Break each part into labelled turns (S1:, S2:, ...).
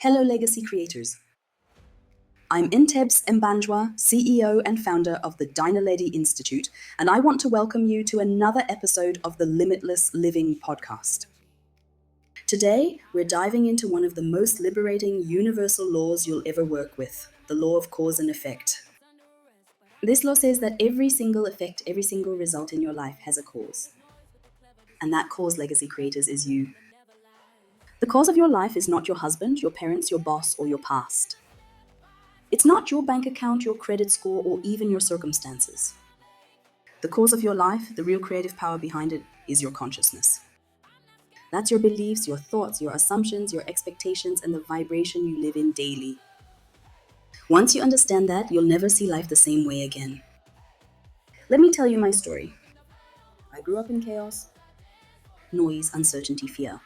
S1: Hello, legacy creators. I'm Ntebs Mbanjwa, CEO and founder of the Dinaledi Institute, and I want to welcome you to another episode of the Limitless Living Podcast. Today, we're diving into one of the most liberating universal laws you'll ever work with, the law of cause and effect. This law says that every single effect, every single result in your life has a cause. And that cause, legacy creators, is you. The cause of your life is not your husband, your parents, your boss, or your past. It's not your bank account, your credit score, or even your circumstances. The cause of your life, the real creative power behind it, is your consciousness. That's your beliefs, your thoughts, your assumptions, your expectations, and the vibration you live in daily. Once you understand that, you'll never see life the same way again. Let me tell you my story. I grew up in chaos, noise, uncertainty, fear.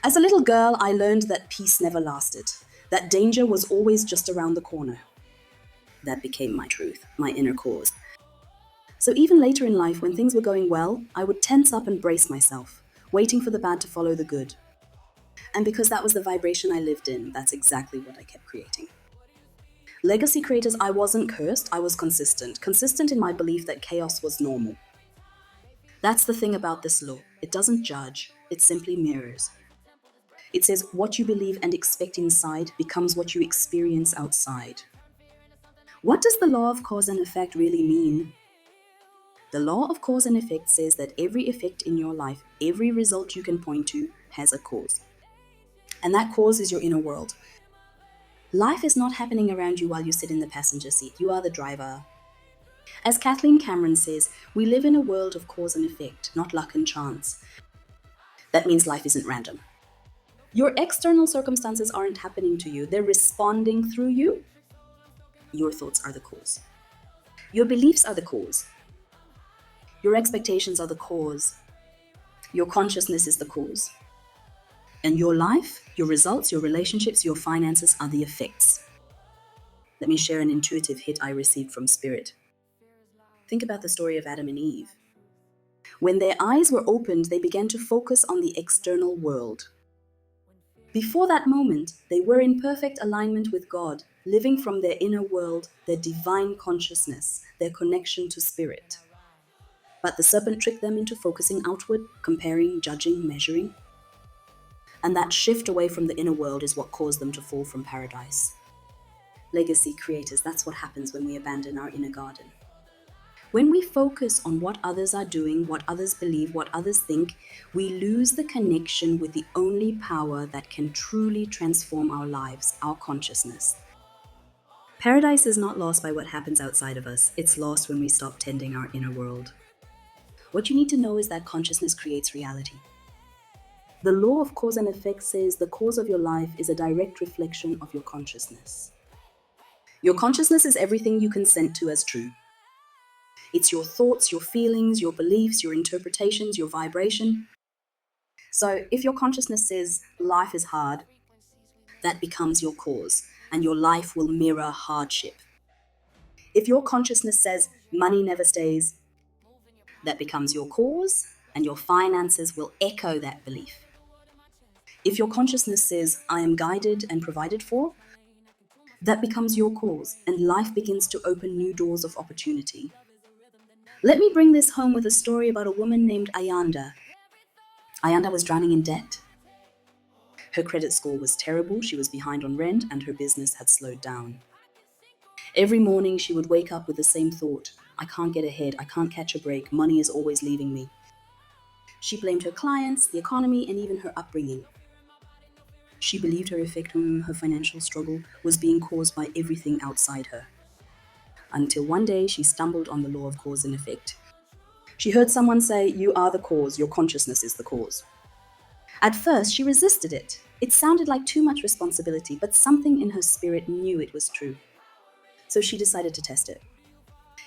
S1: As a little girl, I learned that peace never lasted, that danger was always just around the corner. That became my truth, my inner cause. So even later in life, when things were going well, I would tense up and brace myself, waiting for the bad to follow the good. And because that was the vibration I lived in, that's exactly what I kept creating. Legacy creators, I wasn't cursed, I was consistent in my belief that chaos was normal. That's the thing about this law. It doesn't judge, it simply mirrors. It says what you believe and expect inside becomes what you experience outside. What does the law of cause and effect really mean? The law of cause and effect says that every effect in your life, every result you can point to, has a cause. And that cause is your inner world. Life is not happening around you while you sit in the passenger seat. You are the driver. As Kathleen Cameron says, we live in a world of cause and effect, not luck and chance. That means life isn't random. Your external circumstances aren't happening to you. They're responding through you. Your thoughts are the cause. Your beliefs are the cause. Your expectations are the cause. Your consciousness is the cause. And your life, your results, your relationships, your finances are the effects. Let me share an intuitive hit I received from Spirit. Think about the story of Adam and Eve. When their eyes were opened, they began to focus on the external world. Before that moment, they were in perfect alignment with God, living from their inner world, their divine consciousness, their connection to Spirit. But the serpent tricked them into focusing outward, comparing, judging, measuring. And that shift away from the inner world is what caused them to fall from paradise. Legacy creators, that's what happens when we abandon our inner garden. When we focus on what others are doing, what others believe, what others think, we lose the connection with the only power that can truly transform our lives, our consciousness. Paradise is not lost by what happens outside of us. It's lost when we stop tending our inner world. What you need to know is that consciousness creates reality. The law of cause and effect says the cause of your life is a direct reflection of your consciousness. Your consciousness is everything you consent to as true. It's your thoughts, your feelings, your beliefs, your interpretations, your vibration. So if your consciousness says life is hard, that becomes your cause, and your life will mirror hardship. If your consciousness says money never stays, that becomes your cause, and your finances will echo that belief. If your consciousness says I am guided and provided for, that becomes your cause, and life begins to open new doors of opportunity. Let me bring this home with a story about a woman named Ayanda. Ayanda was drowning in debt. Her credit score was terrible, she was behind on rent, and her business had slowed down. Every morning she would wake up with the same thought, I can't get ahead, I can't catch a break, money is always leaving me. She blamed her clients, the economy, and even her upbringing. She believed her her financial struggle was being caused by everything outside her. Until one day she stumbled on the law of cause and effect. She heard someone say, you are the cause, your consciousness is the cause. At first, she resisted it. It sounded like too much responsibility, but something in her spirit knew it was true. So she decided to test it.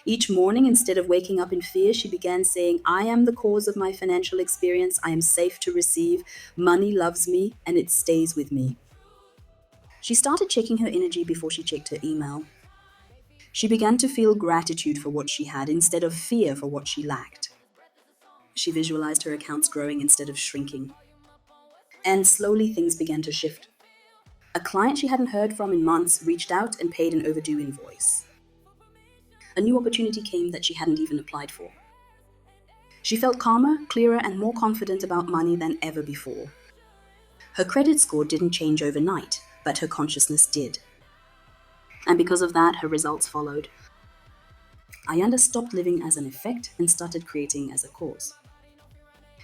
S1: Each morning, instead of waking up in fear, she began saying, I am the cause of my financial experience, I am safe to receive, money loves me, and it stays with me. She started checking her energy before she checked her email. She began to feel gratitude for what she had instead of fear for what she lacked. She visualized her accounts growing instead of shrinking. And slowly things began to shift. A client she hadn't heard from in months reached out and paid an overdue invoice. A new opportunity came that she hadn't even applied for. She felt calmer, clearer, and more confident about money than ever before. Her credit score didn't change overnight, but her consciousness did. And because of that, her results followed. Ayanda stopped living as an effect and started creating as a cause.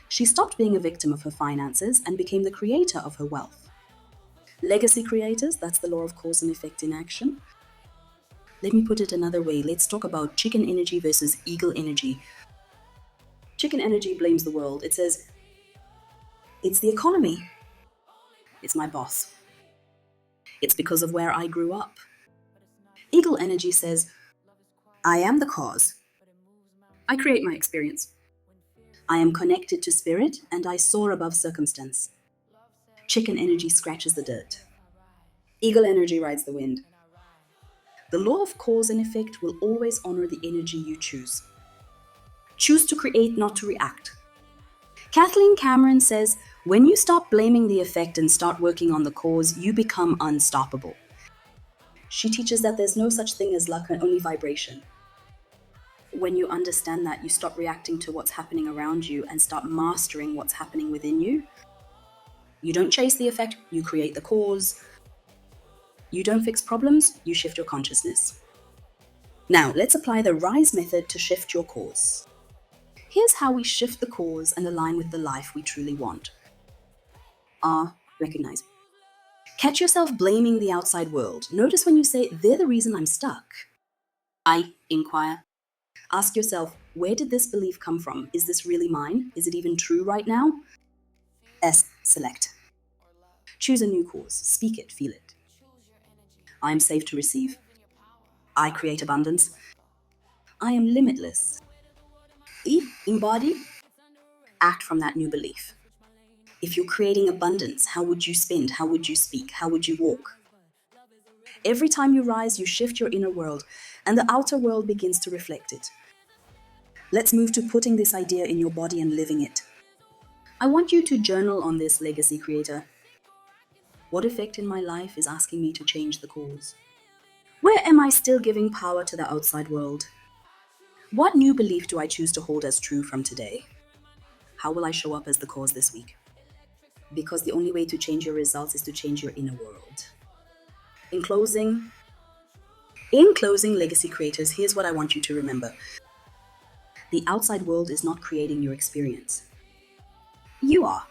S1: She stopped being a victim of her finances and became the creator of her wealth. Legacy creators, that's the law of cause and effect in action. Let me put it another way. Let's talk about chicken energy versus eagle energy. Chicken energy blames the world. It says, it's the economy. It's my boss. It's because of where I grew up. Eagle energy says, I am the cause. I create my experience. I am connected to spirit and I soar above circumstance. Chicken energy scratches the dirt. Eagle energy rides the wind. The law of cause and effect will always honor the energy you choose. Choose to create, not to react. Kathleen Cameron says, when you stop blaming the effect and start working on the cause, you become unstoppable. She teaches that there's no such thing as luck and only vibration. When you understand that, you stop reacting to what's happening around you and start mastering what's happening within you. You don't chase the effect, you create the cause. You don't fix problems, you shift your consciousness. Now, let's apply the RISE method to shift your cause. Here's how we shift the cause and align with the life we truly want. Recognize. Catch yourself blaming the outside world. Notice when you say, they're the reason I'm stuck. I inquire. Ask yourself, where did this belief come from? Is this really mine? Is it even true right now? S, select. Choose a new cause. Speak it, feel it. I am safe to receive. I create abundance. I am limitless. E, embody. Act from that new belief. If you're creating abundance, how would you spend? How would you speak? How would you walk? Every time you rise, you shift your inner world, and the outer world begins to reflect it. Let's move to putting this idea in your body and living it. I want you to journal on this, legacy creator. What effect in my life is asking me to change the cause? Where am I still giving power to the outside world? What new belief do I choose to hold as true from today? How will I show up as the cause this week? Because the only way to change your results is to change your inner world. In closing, legacy creators, here's what I want you to remember. The outside world is not creating your experience. You are.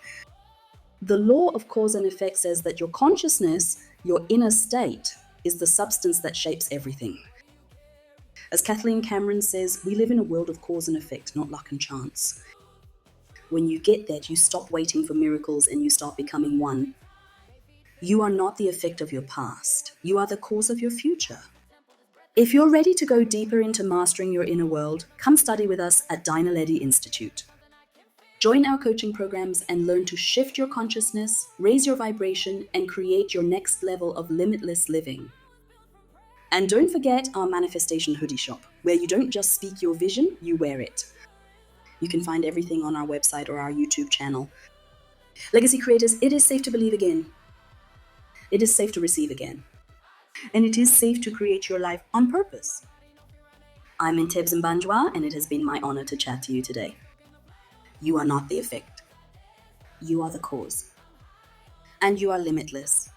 S1: The law of cause and effect says that your consciousness, your inner state, is the substance that shapes everything. As Kathleen Cameron says, we live in a world of cause and effect, not luck and chance. When you get that, you stop waiting for miracles and you start becoming one. You are not the effect of your past. You are the cause of your future. If you're ready to go deeper into mastering your inner world, come study with us at Dinaledi Institute. Join our coaching programs and learn to shift your consciousness, raise your vibration, and create your next level of limitless living. And don't forget our manifestation hoodie shop, where you don't just speak your vision, you wear it. You can find everything on our website or our YouTube channel. Legacy creators, it is safe to believe again. It is safe to receive again. And it is safe to create your life on purpose. I'm Ntebs Mbanjwa, and it has been my honor to chat to you today. You are not the effect. You are the cause. And you are limitless.